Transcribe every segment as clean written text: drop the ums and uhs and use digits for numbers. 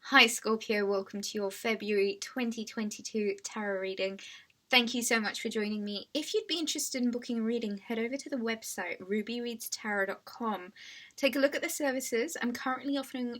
Hi Scorpio, welcome to your February 2022 tarot reading. Thank you so much for joining me. If you'd be interested in booking a reading, head over to the website rubyreadstarot.com. Take a look at the services. I'm currently offering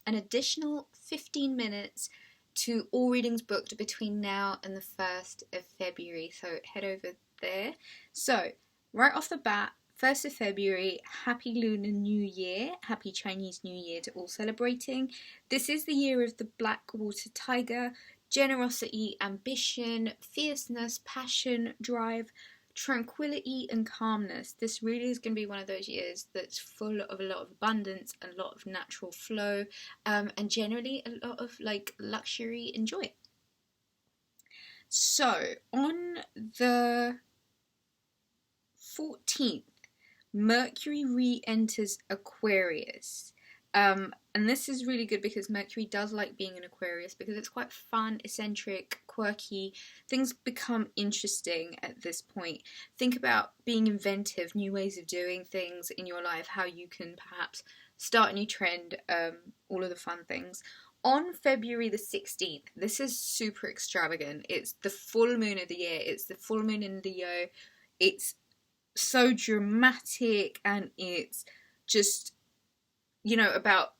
an additional 15 minutes to all readings booked between now and the 1st of February, so head over there. So, right off the bat, 1st of February, Happy Lunar New Year, Happy Chinese New Year to all celebrating. This is the year of the Black Water Tiger, generosity, ambition, fierceness, passion, drive, tranquility and calmness. This really is going to be one of those years that's full of a lot of abundance, a lot of natural flow, and generally a lot of luxury and joy. So, on the 14th, Mercury re-enters Aquarius. And this is really good because Mercury does like being in Aquarius because it's quite fun, eccentric, quirky. Things become interesting at this point. Think about being inventive, new ways of doing things in your life, how you can perhaps start a new trend, all of the fun things. On February the 16th, this is super extravagant. It's the full moon of the year. It's the full moon in Leo. It's so dramatic, and it's just, about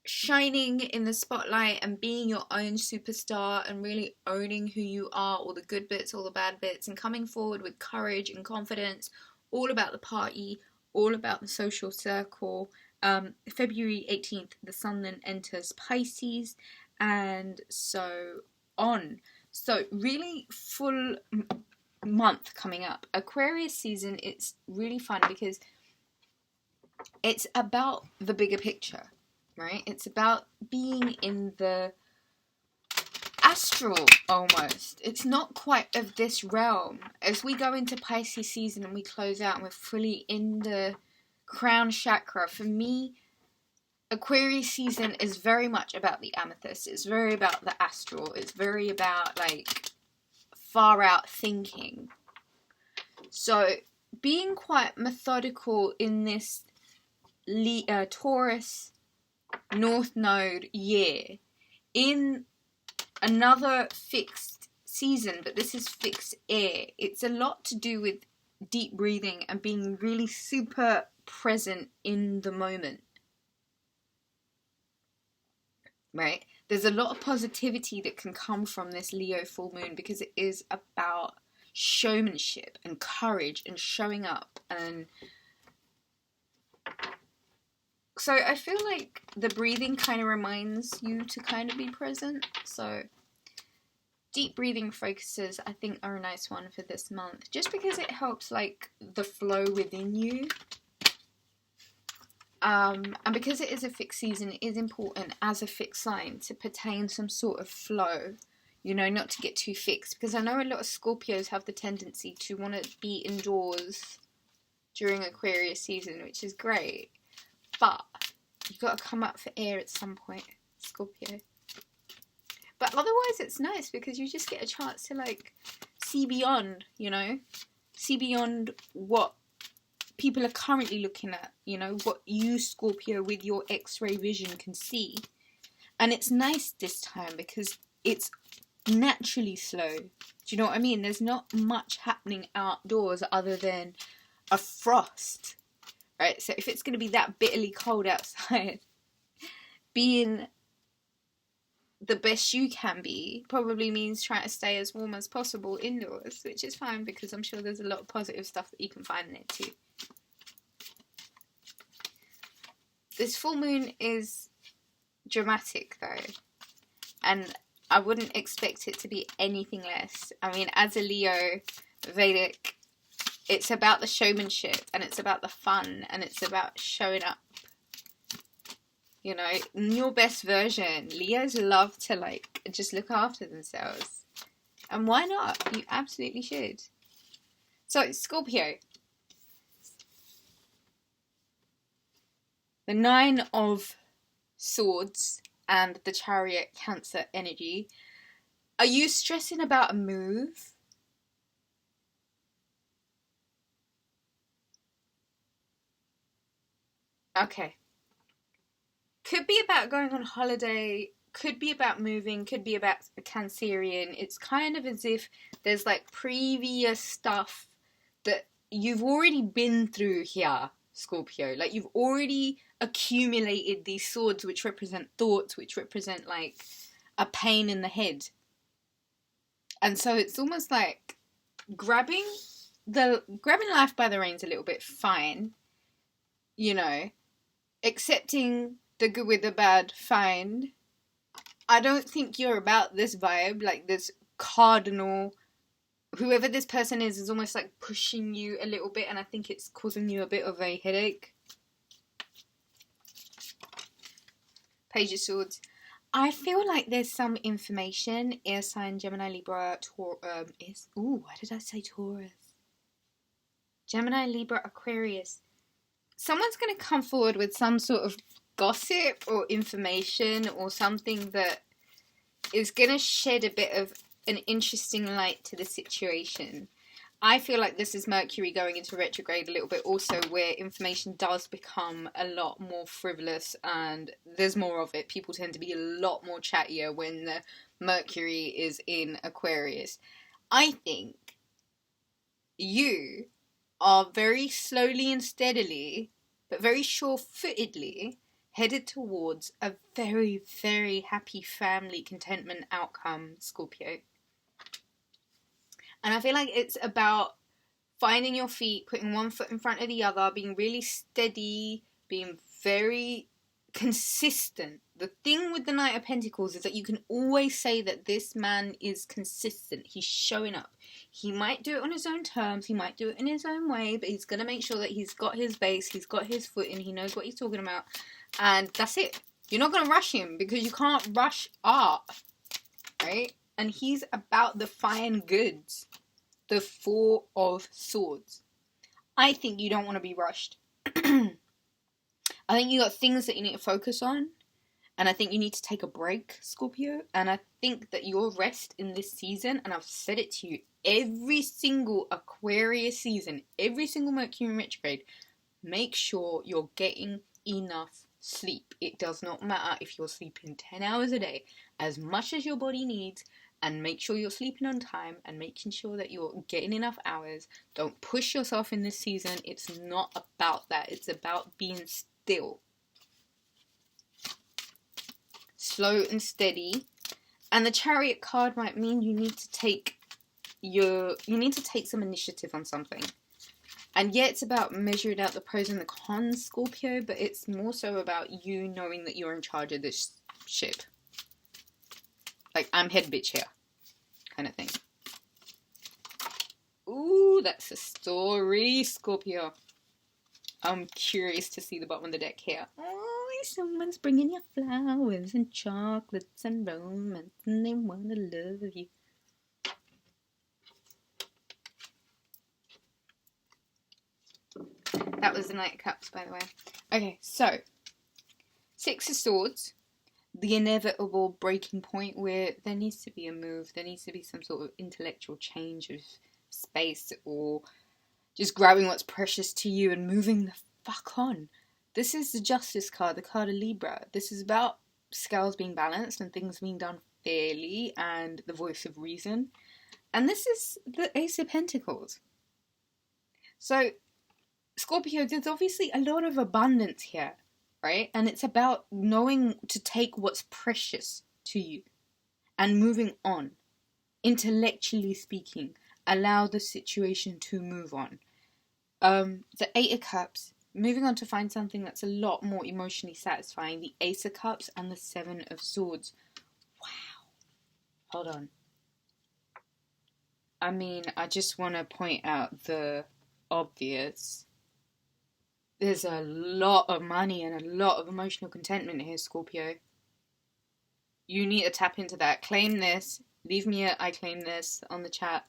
shining in the spotlight and being your own superstar and really owning who you are, all the good bits, all the bad bits, and coming forward with courage and confidence, all about the party, all about the social circle. February 18th, the sun then enters Pisces, and so on. So really full month coming up. Aquarius season, it's really fun because it's about the bigger picture, right? It's about being in the astral almost. It's not quite of this realm. As we go into Pisces season and we close out and we're fully in the crown chakra, for me, Aquarius season is very much about the amethyst. It's very about the astral. It's very about far out thinking. So being quite methodical in this Taurus North Node year, in another fixed season, but this is fixed air. It's a lot to do with deep breathing and being really super present in the moment, right? There's a lot of positivity that can come from this Leo full moon because it is about showmanship and courage and showing up. And so I feel like the breathing kind of reminds you to kind of be present. So deep breathing focuses, I think, are a nice one for this month, just because it helps the flow within you. And because it is a fixed season, it is important as a fixed sign to pertain some sort of flow, not to get too fixed. Because I know a lot of Scorpios have the tendency to want to be indoors during Aquarius season, which is great. But you've got to come up for air at some point, Scorpio. But otherwise it's nice because you just get a chance to see beyond, see beyond what people are currently looking at, what you, Scorpio, with your X-ray vision can see. And it's nice this time because it's naturally slow. Do you know what I mean? There's not much happening outdoors other than a frost, right? So if it's going to be that bitterly cold outside, being the best you can be probably means trying to stay as warm as possible indoors, which is fine because I'm sure there's a lot of positive stuff that you can find in it too. This full moon is dramatic though, and I wouldn't expect it to be anything less. I mean, as a Leo Vedic, it's about the showmanship and it's about the fun and it's about showing up, in your best version. Leos love to just look after themselves, and why not? You absolutely should. So Scorpio, the 9 of Swords and the Chariot Cancer energy. Are you stressing about a move? Okay. Could be about going on holiday could be about moving, could be about a Cancerian. It's kind of as if there's like previous stuff that you've already been through here, Scorpio. Like you've already accumulated these swords which represent thoughts, which represent like a pain in the head. And so it's almost like grabbing life by the reins a little bit, fine. You know, accepting the good with the bad, fine. I don't think you're about this vibe, like this cardinal, whoever this person is almost like pushing you a little bit, and I think it's causing you a bit of a headache. Page of Swords. I feel like there's some information, air sign, Gemini, Libra, why did I say Taurus? Gemini, Libra, Aquarius. Someone's going to come forward with some sort of gossip or information or something that is going to shed a bit of an interesting light to the situation. I feel like this is Mercury going into retrograde a little bit also, where information does become a lot more frivolous and there's more of it. People tend to be a lot more chattier when the Mercury is in Aquarius. I think you are very slowly and steadily, but very sure-footedly, headed towards a very, very happy family contentment outcome, Scorpio. And I feel like it's about finding your feet, putting one foot in front of the other, being really steady, being very consistent. The thing with the Knight of Pentacles is that you can always say that this man is consistent. He's showing up. He might do it on his own terms. He might do it in his own way, but he's going to make sure that he's got his base, he's got his footing, he knows what he's talking about. And that's it. You're not going to rush him because you can't rush art, right? And he's about the fine goods. The Four of Swords. I think you don't want to be rushed. I think you got things that you need to focus on. And I think you need to take a break, Scorpio. And I think that your rest in this season, and I've said it to you, every single Aquarius season, every single Mercury retrograde, make sure you're getting enough sleep. It does not matter if you're sleeping 10 hours a day, as much as your body needs, and make sure you're sleeping on time and making sure that you're getting enough hours. Don't push yourself in this season. It's not about that. It's about being still. Slow and steady. And the Chariot card might mean you need to take some initiative on something. And yeah, it's about measuring out the pros and the cons, Scorpio, but it's more so about you knowing that you're in charge of this ship. Like, I'm head bitch here, kind of thing. Ooh, that's a story, Scorpio. I'm curious to see the bottom of the deck here. Oh, someone's bringing you flowers and chocolates and romance, and they want to love you. That was the Knight of Cups, by the way. Okay, so, Six of Swords. The inevitable breaking point where there needs to be a move, there needs to be some sort of intellectual change of space, or just grabbing what's precious to you and moving the fuck on. This is the Justice card, the card of Libra. This is about scales being balanced and things being done fairly and the voice of reason. And this is the Ace of Pentacles. So, Scorpio, there's obviously a lot of abundance here. Right? And it's about knowing to take what's precious to you and moving on. Intellectually speaking, allow the situation to move on. The Eight of Cups, moving on to find something that's a lot more emotionally satisfying. The Ace of Cups and the Seven of Swords. Wow. Hold on. I mean, I just want to point out the obvious. There's a lot of money and a lot of emotional contentment here, Scorpio. You need to tap into that. Claim this. Leave me a I claim this on the chat.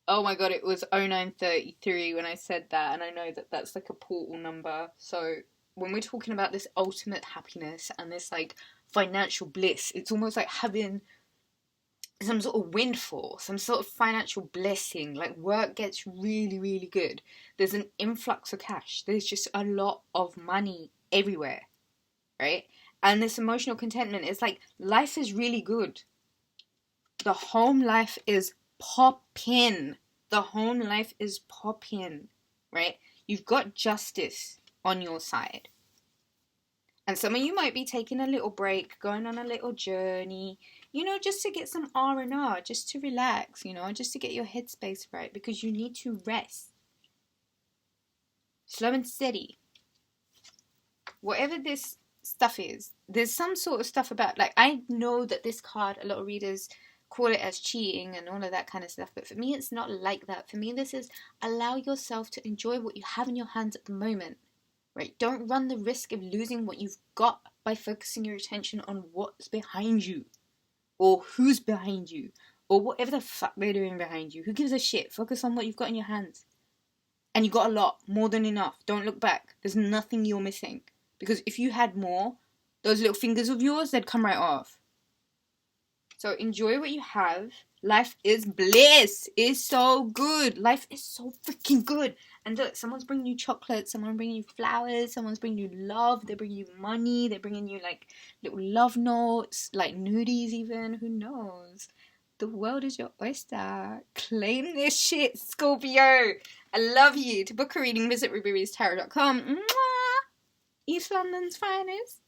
Oh my god, it was 0933 when I said that, and I know that that's like a portal number. So when we're talking about this ultimate happiness and this like financial bliss, it's almost like having some sort of windfall, some sort of financial blessing. Like work gets really, really good. There's an influx of cash. There's just a lot of money everywhere, right? and this emotional contentment is like, life is really good. The home life is poppin'. The home life is poppin', right? You've got justice on your side. And some of you might be taking a little break, going on a little journey, you know, just to get some R&R, just to relax, you know, just to get your headspace right, because you need to rest. Slow and steady. Whatever this stuff is, there's some sort of stuff about, like, I know that this card, a lot of readers call it as cheating and all of that kind of stuff, but for me it's not like that. For me this is allow yourself to enjoy what you have in your hands at the moment, right? Don't run the risk of losing what you've got by focusing your attention on what's behind you, or who's behind you, or whatever the fuck they're doing behind you. Who gives a shit? Focus on what you've got in your hands. And you got a lot, more than enough. Don't look back. There's nothing you're missing. Because if you had more, those little fingers of yours, they'd come right off. So enjoy what you have. Life is bliss. It's so good. Life is so freaking good. And look, someone's bringing you chocolate. Someone's bringing you flowers. Someone's bringing you love. They're bringing you money. They're bringing you like little love notes, like nudies even. Who knows? The world is your oyster. Claim this shit, Scorpio. I love you. To book a reading, visit rubyreadstarot.com. Mwah! East London's finest.